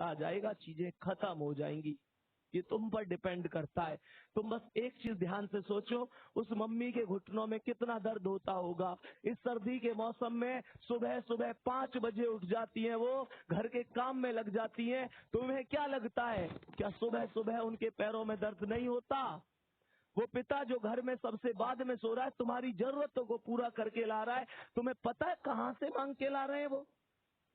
आ जाएगा, चीजें खत्म हो जाएंगी। ये तुम पर डिपेंड करता है। तुम बस एक चीज ध्यान से सोचो, उस मम्मी के घुटनों में कितना दर्द होता होगा। इस सर्दी के मौसम में सुबह सुबह 5 बजे उठ जाती हैं, वो घर के काम में लग जाती हैं। तुम्हें क्या लगता है, क्या सुबह सुबह उनके पैरों में दर्द नहीं होता? वो पिता जो घर में सबसे बाद में सो रहा है, तुम्हारी जरूरतों को पूरा करके ला रहा है, तुम्हें पता है कहाँ से मांग के ला रहे हैं वो?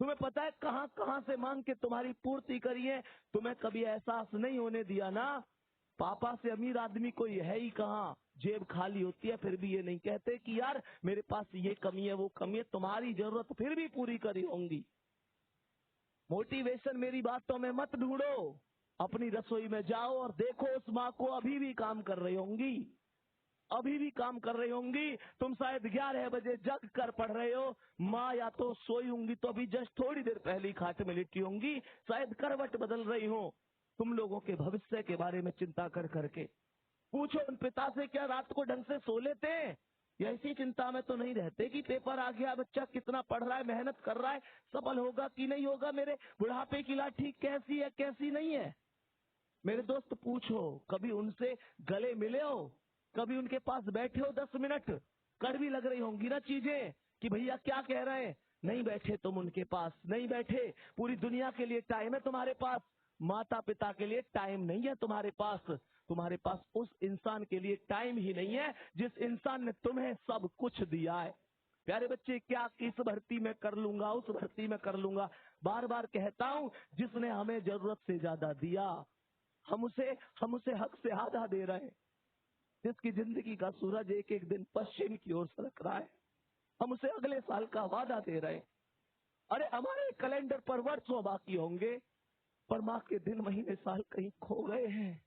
तुम्हें पता है कहाँ कहाँ से मांग के तुम्हारी पूर्ति करी है? तुम्हें कभी एहसास नहीं होने दिया ना, पापा से अमीर आदमी कोई है ही कहाँ। जेब खाली होती है फिर भी ये नहीं कहते कि यार मेरे पास ये कमी है वो कमी है, तुम्हारी जरूरत फिर भी पूरी करी होंगी। मोटिवेशन मेरी बातों में मत ढूंढो, अपनी रसोई में जाओ और देखो उस माँ को अभी भी काम कर रही होंगी, अभी भी काम कर रही होंगी। तुम शायद 11 बजे जग कर पढ़ रहे हो, माँ या तो सोई होंगी तो अभी जस्ट थोड़ी देर पहले खाट में लेटी होंगी, शायद करवट बदल रही हो तुम लोगों के भविष्य के बारे में चिंता कर करके। पूछो उन पिता से, क्या रात को ढंग से सो लेते हैं? या इसी चिंता में तो नहीं रहते कि पेपर आ गया, बच्चा कितना पढ़ रहा है, मेहनत कर रहा है, सफल होगा कि नहीं होगा, मेरे बुढ़ापे की लाठी कैसी है कैसी नहीं है। मेरे दोस्त पूछो, कभी उनसे गले मिले हो, कभी उनके पास बैठे हो 10 मिनट? कड़वी लग रही होंगी ना चीजें कि भैया क्या कह रहे हैं, नहीं बैठे तुम उनके पास, नहीं बैठे। पूरी दुनिया के लिए टाइम है तुम्हारे पास, माता पिता के लिए टाइम नहीं है तुम्हारे पास। तुम्हारे पास उस इंसान के लिए टाइम ही नहीं है जिस इंसान ने तुम्हें सब कुछ दिया है। प्यारे बच्चे, क्या किस भर्ती में कर लूंगा, उस भर्ती में कर लूंगा, बार बार कहता हूं, जिसने हमें जरूरत से ज्यादा दिया, हम उसे हक से आधा दे रहे हैं। जिसकी जिंदगी का सूरज एक एक दिन पश्चिम की ओर सरक रहा है, हम उसे अगले साल का वादा दे रहे हैं। अरे हमारे कैलेंडर पर वर्षों बाकी होंगे, पर माँ के दिन महीने साल कहीं खो गए हैं।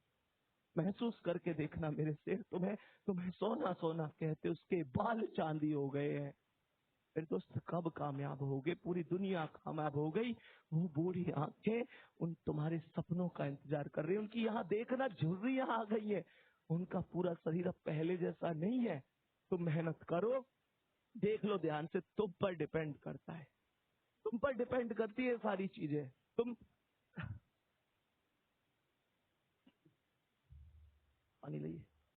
महसूस करके देखना मेरे शेर, तुम्हें सोना सोना कहते उसके बाल चांदी हो गए हैं। फिर दोस्त कब कामयाब होगे? पूरी दुनिया कामयाब हो गई, वो बूढ़ी आंखें उन तुम्हारे सपनों का इंतजार कर रही है। उनकी यहाँ देखना झुर्रियां आ गई है, उनका पूरा शरीर अब पहले जैसा नहीं है। तुम मेहनत करो, देख लो ध्यान से, तुम पर डिपेंड करता है, तुम पर डिपेंड करती है सारी चीजें। तुम पानी लाइए।